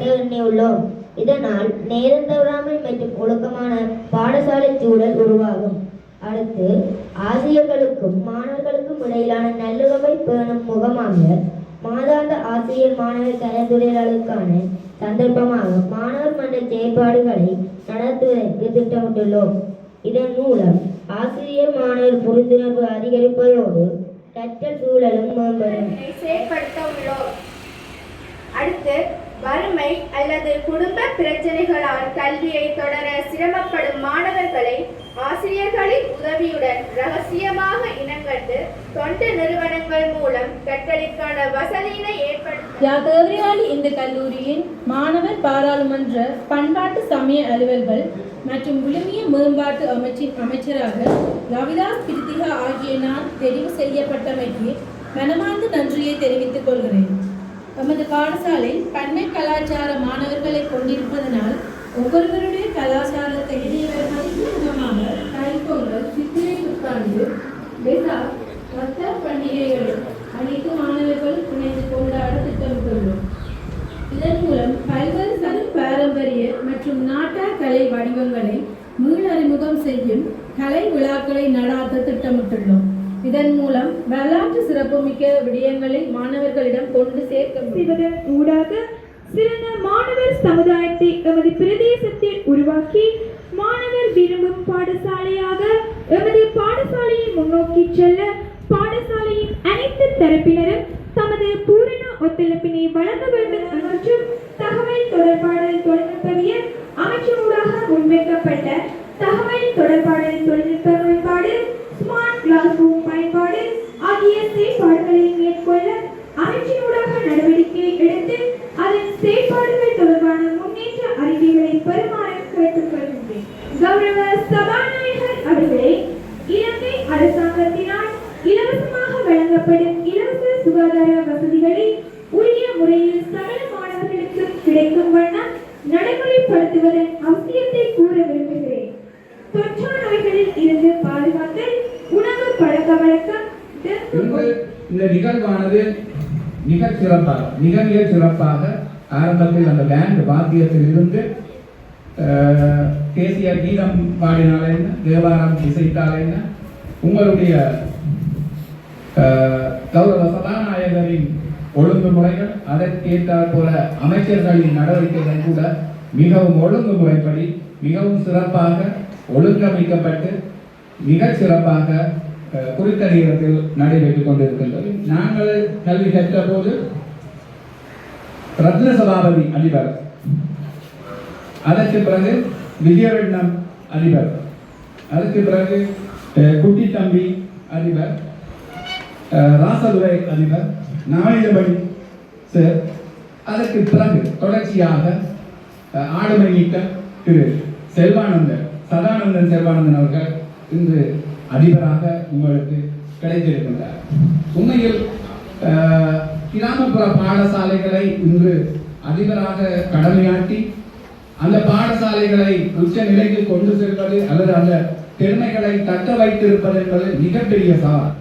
செயல்படுத்த எண்ணியுள்ளோம். இதனால் நேரம் தவறாமை மற்றும் ஒழுக்கமான பாடசாலை சூழல் உருவாகும். அடுத்து, ஆசிரியர்களுக்கும் மாணவர்களுக்கும் இடையிலான நல்லுறவை பேணும் முகமாக மாதாந்த ஆசிரியர் மாணவர் கலந்துரையாடலுக்கான சந்தர்ப்பமாக மாணவர் மன்ற செயற்பாடுகளை நடத்துவதற்கு திட்டமிட்டுள்ளோம். இதன் மூலம் ஆசிரியர் மாணவர் புரிந்துணர்வு அதிகரிப்பதோடு கற்றல் சூழலும் மேம்படும். செயற்படுத்த உள்ளோம். அடுத்து, வறுமை அல்லது குடும்ப பிரச்சனைகளால் கல்வியை தொடர சிரமப்படும் மாணவர்களை ஆசிரியர்களின் உதவியுடன் ரகசியமாக இனங்கண்டு தொண்டு நிறுவனங்கள் மூலம் கற்றலுக்கான வசதியினை ஏற்படுத்த இந்த கல்லூரியின் மாணவர் பாராளுமன்ற பண்பாட்டு சமய அலுவல்கள் மற்றும் விழுமிய மேம்பாட்டு அமைச்சராக ரவிதாஸ் கிருத்திகா ஆகிய நான் தெரிவு செய்யப்பட்டமைக்கு மனமார்ந்த நன்றியை தெரிவித்துக் கொள்கிறேன். நமது பாடசாலை பன்மை கலாச்சார மாணவர்களை கொண்டிருப்பதனால் ஒவ்வொருவருடைய கலாச்சாரத்தை முகமாக தைப்பொங்கல், சித்திரை புத்தாண்டு, வெசாக், ரத்தர் பண்டிகைகளும் அனைத்து மாணவர்களும் இணைந்து கொண்டாட திட்டமிட்டுள்ளோம். இதன் மூலம் பல்வேறு பாரம்பரிய மற்றும் நாட்டார் கலை வடிவங்களை மீளறிமுகம் செய்யும் கலை விழாக்களை நடாத்த திட்டமிட்டுள்ளோம். இதன் மூலம் வரலாற்று சிறப்புமிக்க விடயங்களை மாணவர்களிடம் கொண்டு சேர்க்க ஊடாக சிறந்த மாணவர் சமுதாயத்தை எமது பிரதேசத்தில் உருவாக்கி மாணவர் விரும்பும் பாடசாலையாக எமது பாடசாலையை முன்னோக்கி செல்ல பாடசாலையின் அனைத்து தரப்பினரும் தமது பூரண ஒத்துழைப்பினை வழங்க வேண்டும் என்றும் தகவல் தொடர்பாடல் தொழில்நுட்பவியல் அமைச்சரூடாக முன்வைக்கப்பட்ட தகவல் தொடர்பாடல் தொழில்நுட்ப மேம்பாடு, ஸ்மார்ட் கிளாஸ் ரூம் பயன்பாடு ஆகிய செயற்பாடுகளை மேற்கொள்ள அமைச்சரூடாக நடவடிக்கை எடுத்து அதன் செயற்பாடுகள் தொடர்பான முன்னேற்ற அறிக்கைகளை பெறுமாறு கேட்டுக்கொள்கின்றேன். கௌரவ சபாநாயகர் அவர்களே, இலங்கை அரசாங்கத்தினால் இலவசமாக வழங்கப்படும் இலவச சுகாதார வசதிகளை உரிய முறையில் சகல மாணவர்களுக்கும் கிடைக்கும் வண்ணம் நடைமுறைப்படுத்துவதன் அவசியத்தை கூற விரும்புகிறேன். தொற்றா நோய்களில் இருந்து பாதுகாத்தல், உணவு பழக்க வழக்கம். இந்த நிகழ்வானது மிக சிறப்பாக ஆரம்பத்தில் அந்த பேண்ட் வாத்தியத்தில் இருந்து தேசிய கீதம் பாடினால என்ன, தேவாரம் இசைத்தால் என்ன, உங்களுடைய கௌரவ சபாநாயகரின் ஒழுங்குமுறைகள், அதற்கேற்றாற் போல அமைச்சர்களின் நடவடிக்கைகள் கூட மிகவும் ஒழுங்குமுறைப்படி மிகவும் சிறப்பாக ஒழுங்கமைக்கப்பட்டு மிக சிறப்பாக குறித்த நேரத்தில் நடைபெற்றுக் கொண்டிருக்கின்றது. நாங்கள் கல்வி கற்ற போது ரத்ன சபாபதி அதிபர், அதற்கு பிறகு விஜயவண்ணம் அதிபர், அதற்கு பிறகு குட்டி தம்பி அதிபர், ராசதுரை அதிபர், நாளிதபடி சார், அதற்கு பிறகு தொடர்ச்சியாக ஆளுமை நீக்க திரு சதானந்தன் செல்வானந்தன் அவர்கள் இன்று அதிபராக உங்களுக்கு கிடைத்திருக்கின்றார். உண்மையில் கிராமப்புற பாடசாலைகளை இன்று அதிபராக கடமையாற்றி அந்த பாடசாலைகளை உச்ச நிலைக்கு கொண்டு செல்வது அல்லது அந்த திறமைகளை தக்க வைத்திருப்பது என்பது மிகப்பெரிய சவால்.